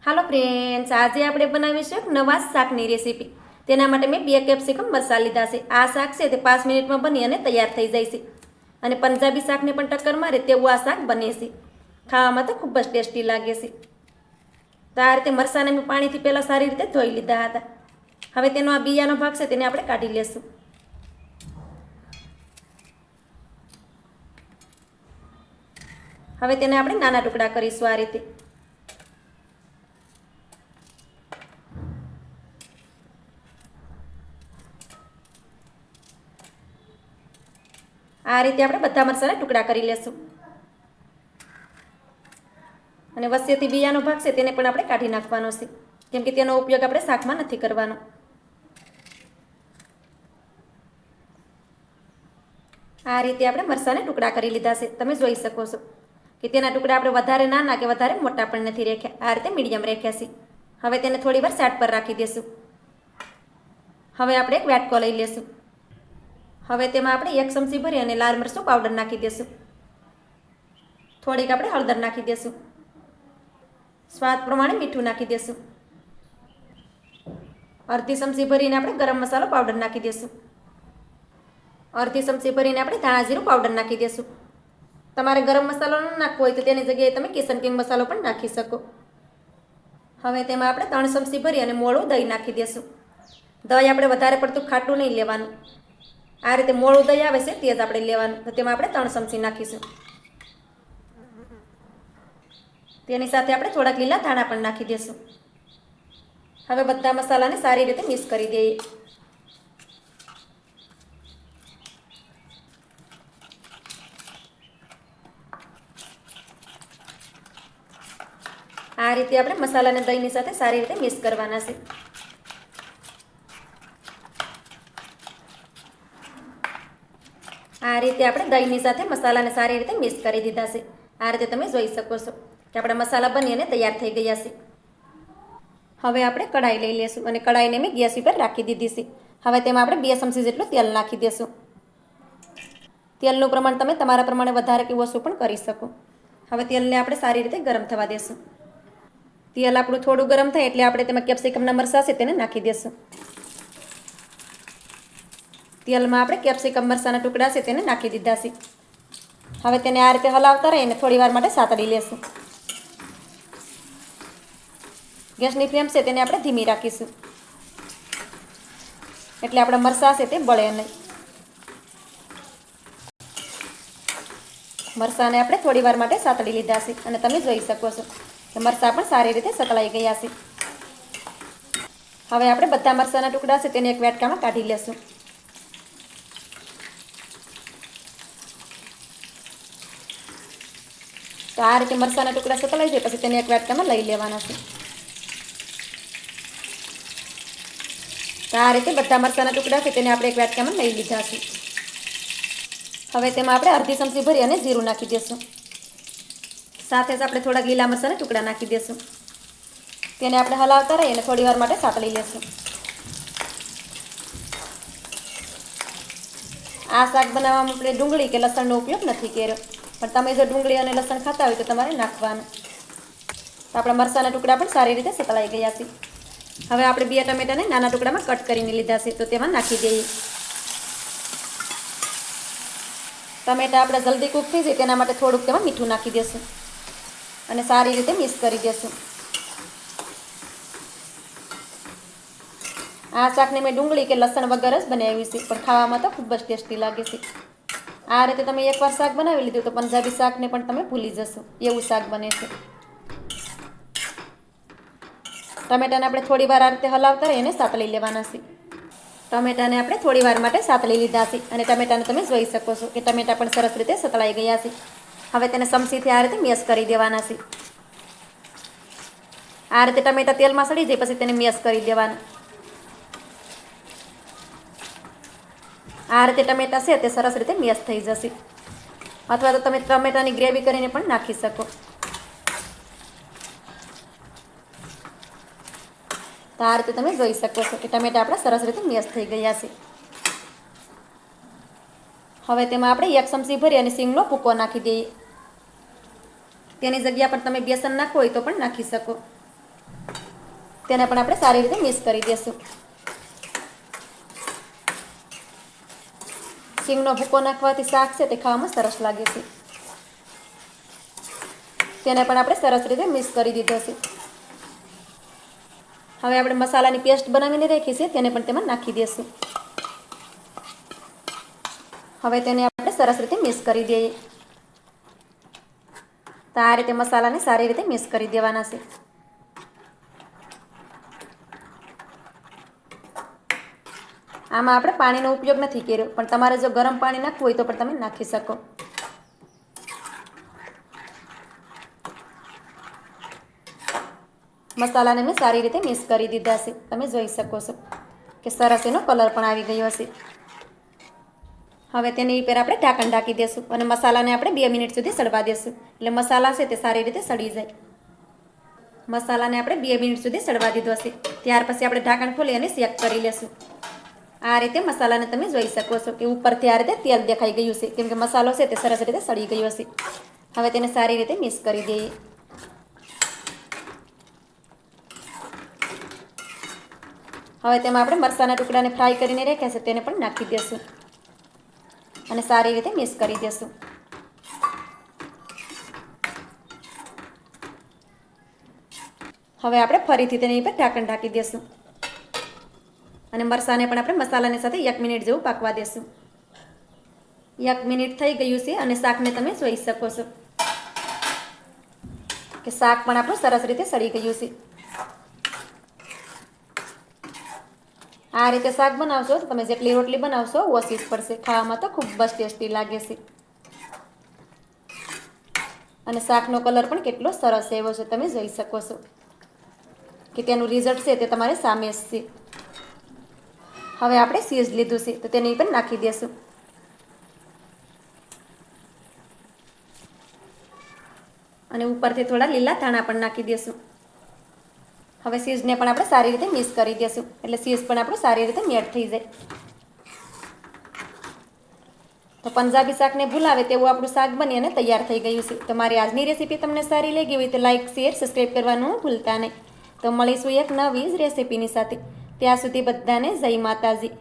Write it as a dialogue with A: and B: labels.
A: હાલો friends, આજે આપણે બનાવીશું એક નવા શાકની રેસીપી. તેના માટે મેં 2 કેપ્સિકમ મરચાં લીધા છે. આ શાક છે તે 5 મિનિટમાં બની અને તૈયાર થઈ જાય છે. અને પંજાબી શાકને પણ ટક્કર મારે તેવું આ શાક બને છે. ખાવામાં તો ખૂબ જ ટેસ્ટી લાગે છે. તો આ રીતે મરચાંને મેં પાણીથી પહેલાં સારી રીતે ધોઈ લીધા હતા. હવે તેનો આ બિયાનો ભાગ છે તેને આપણે કાઢી લેશું. હવે તેને આપણે નાના ટુકડા કરીશું આ રીતે. આ રીતે આપણે બધા મરચાંના ટુકડા કરી લેશું. અને વચ્ચેથી બિયાનો ભાગ છે તેને પણ આપણે કાઢી નાખવાનો છે, કેમ કે તેનો ઉપયોગ આપણે શાકમાં નથી કરવાનો. આ રીતે આપણે મરચાંને ટુકડા કરી લીધા છે. તમે જોઈ શકો છો કે તેના ટુકડા આપણે વધારે નાના કે વધારે મોટા પણ નથી રાખ્યા, આ રીતે મીડિયમ રાખ્યા છે. હવે તેને થોડી વાર સાઈડ પર રાખી દઈશું. હવે આપણે એક વાટકો લઈ લેશું. હવે તેમાં આપણે 1 ચમચી ભરી અને લાલ મરચું પાવડર નાખી દઈશું. થોડીક આપણે હળદર નાખી દઈશું. સ્વાદ પ્રમાણે મીઠું નાખી દઈશું. અડધી ચમચી ભરીને આપણે ગરમ મસાલો પાવડર નાખી દઈશું. અડધી ચમચી ભરીને આપણે ધાણા જીરું પાવડર નાખી દઈશું. તમારે ગરમ મસાલો ન નાખવો હોય તો તેની જગ્યાએ તમે કિચન કિંગ મસાલો પણ નાખી શકો. હવે તેમાં આપણે 3 ચમચી ભરી અને મોળું દહીં નાખી દઈશું. દહીં આપણે વધારે પડતું ખાટું નહીં લેવાનું. આ રીતે મોળું દહીં આવે છે તે જ આપણે લેવાનું. તો તેમાં આપણે 3 ચમચી નાખીશું. તેની સાથે આપણે થોડાક લીલા ધાણા પણ નાખી દઈશું. હવે બધા મસાલાને સારી રીતે મિક્સ કરી દઈએ. આ રીતે આપણે મસાલાને દહીંની સાથે સારી રીતે મિક્સ કરવાના છે. આ રીતે આપણે દહીંની સાથે મસાલાને સારી રીતે મિક્સ કરી દીધા છે. આ રીતે તમે જોઈ શકો છો કે આપણા મસાલા બની અને તૈયાર થઈ ગયા છે. હવે આપણે કઢાઈ લઈ લઈશું અને કઢાઈને મેં ગેસ ઉપર રાખી દીધી છે. હવે તેમાં આપણે 2 ચમચી જેટલું તેલ નાખી દઈશું. તેલનું પ્રમાણ તમે તમારા પ્રમાણે વધારે કે ઓછું પણ કરી શકો. હવે તેલને આપણે સારી રીતે ગરમ થવા દઈશું. તેલ આપણું થોડું ગરમ થાય એટલે આપણે તેમાં કેપ્સિકમના મરચાં છે તેને નાખી દઈશું. તેલમાં આપણે કેપ્સિકમ મરચાંના ટુકડા છે તેને નાખી દીધા છે. હવે તેને આ રીતે હલાવતા રહીને થોડી વાર માટે સાતળી લેશું. ગેસની ફ્લેમ છે તેને આપણે ધીમી રાખીશું, એટલે આપણા મરચાં છે તે બળે નહીં. મરચાંને આપણે થોડી વાર માટે સાતળી લીધા છે અને તમે જોઈ શકો છો કે મરચાં પણ સારી રીતે સતળાઈ ગયા છે. હવે આપણે બધા મરચાંના ટુકડા છે તેને એક વાટકામાં કાઢી લેશું. તો આ રીતે મરચાંના ટુકડા સતળાઈ જાય પછી તેને એક વાટકામાં લઈ લેવાના છે. તો આ રીતે બધા મરચાંના ટુકડા છે તેને આપણે એક વાટકામાં લઈ લીધા છે. હવે તેમાં આપણે અડધી ચમચી ભરી અને જીરું નાખી દઈશું. સાથે જ આપણે થોડાક લીલા મરચાંના ટુકડા નાખી દઈશું. તેને આપણે હલાવતા રહીએ અને થોડી વાર માટે સાતળી લેશું. આ શાક બનાવવામાં આપણે ડુંગળી કે લસણનો ઉપયોગ નથી કર્યો, પણ તમે જો ડુંગળી અને લસણ ખાતા હોય તો તમારે નાખવાનું. તો આપણા મરચાંના ટુકડા પણ સારી રીતે સતળાઈ ગયા છે. હવે આપણે 2 ટમેટાને નાના ટુકડામાં કટ કરીને લીધા છે તો તેમાં નાખી દઈએ. ટમેટા આપણે જલ્દી કૂક થઈ જાય તેના માટે થોડુંક તેમાં મીઠું નાખી દઈશું અને સારી રીતે મિક્સ કરી દઈશું. આ શાકને મેં ડુંગળી કે લસણ વગર જ બનાવ્યું છે, પણ ખાવામાં તો ખૂબ જ ટેસ્ટી લાગે છે. આ રીતે તમે એકવાર શાક બનાવી લીધું તો પંજાબી શાકને પણ તમે ભૂલી જશો એવું શાક બને છે. ટમેટાને આપણે થોડી વાર આ રીતે હલાવતા રહીને સાતળી લેવાના છે. ટમેટાને આપણે થોડી વાર માટે સાતળી લીધા છે અને ટમેટાને તમે જોઈ શકો છો કે ટમેટા પણ સરસ રીતે સતળાઈ ગયા છે. હવે તેને ચમચીથી આ રીતે મેશ કરી દેવાના છે. આ રીતે ટમેટા તેલમાં સડી જાય પછી તેને મેશ કરી દેવાના. આ રીતે ટમેટા છે તે સરસ રીતે મેશ થઈ જશે, અથવા તો તમે ટમેટાની ગ્રેવી કરીને પણ નાખી શકો. તો આ રીતે તમે જોઈ શકો છો કે ટમેટા આપણા સરસ રીતે મેશ થઈ ગયા છે. હવે તેમાં આપણે 1 ચમચી ભરી અને સિંગનો ભૂકો નાખી દઈએ. તેની જગ્યા પર તમે બેસન નાખવો હોય તો પણ નાખી શકો. તેને પણ આપણે સારી રીતે મિક્સ કરી દઈશું. સિંગનો ભૂકો નાખવાથી શાક છે તે ખાવામાં સરસ લાગે છે. તેને પણ આપણે સરસ રીતે મિક્સ કરી દીધો છે. હવે આપણે મસાલાની પેસ્ટ બનાવીને રાખી છે તેને પણ તેમાં નાખી દઈશું. હવે તેને આપણે સરસ રીતે મિક્સ કરી દઈએ. તો આ રીતે મસાલાને સારી રીતે મિક્સ કરી દેવાના છે. આમાં આપણે પાણીનો ઉપયોગ નથી કર્યો, પણ તમારે જો ગરમ પાણી નાખવું હોય તો પણ તમે નાખી શકો. મસાલાને મેં સારી રીતે મિક્સ કરી દીધા છે. તમે જોઈ શકો છો કે સરસ એનો કલર પણ આવી ગયો હશે. હવે તેની ઉપર આપણે ઢાંકણ ઢાંકી દઈશું અને મસાલાને આપણે 2 મિનિટ સુધી સળવા દઈશું, એટલે મસાલા છે તે સારી રીતે સળી જાય. મસાલાને આપણે 2 મિનિટ સુધી સળવા દીધો હશે. ત્યાર પછી આપણે ઢાંકણ ખોલી અને શેક કરી લેશું. આ રીતે મસાલાને તમે જોઈ શકો છો કે ઉપરથી આ રીતે તેલ દેખાઈ ગયું છે, કેમ કે મસાલો છે તે સરસ રીતે સળી ગયો હશે. હવે તેને સારી રીતે મિક્સ કરી દઈએ. હવે તેમાં આપણે મરચાના ટુકડાને ફ્રાય કરીને રાખ્યા છે તેને પણ નાખી દઈશું અને સારી રીતે મિક્સ કરી દઈશું. હવે આપણે ફરીથી તેની ઉપર ઢાંકણ ઢાંકી દઈશું અને મરચાંને પણ આપણે મસાલાની સાથે 1 મિનિટ જેવું પાકવા દઈશું. 1 મિનિટ થઈ ગયું છે અને શાકને તમે જોઈ શકો છો કે શાક પણ આપણું સરસ રીતે સળી ગયું છે. આ રીતે શાક બનાવશો તો તમે જેટલી રોટલી બનાવશો ઓછી જ પડશે. ખાવામાં તો ખૂબ જ ટેસ્ટી લાગે છે અને શાકનો કલર પણ કેટલો સરસ એવો છે. તમે જોઈ શકો છો કે તેનું રિઝલ્ટ છે તે તમારે સામે જ છે. હવે આપણે ચીઝ લીધું છે તો તેની ઉપર નાખી દઈશું અને ઉપરથી થોડા લીલા ધાણા પણ નાખી દઈશું. હવે ચીઝને પણ આપણે સારી રીતે મિક્સ કરી દઈશું, એટલે ચીઝ પણ આપણું સારી રીતે મેલ્ટ થઈ જાય. તો પંજાબી શાકને ભૂલાવે તેવું આપણું શાક બની અને તૈયાર થઈ ગયું છે. તો મારી આજની રેસીપી તમને સારી લાગી હોય તો લાઇક, શેર, સબસ્ક્રાઈબ કરવાનું ભૂલતા નહીં. તો મળીશું એક નવી જ રેસીપીની સાથે. ત્યાં સુધી બધાને જય માતાજી.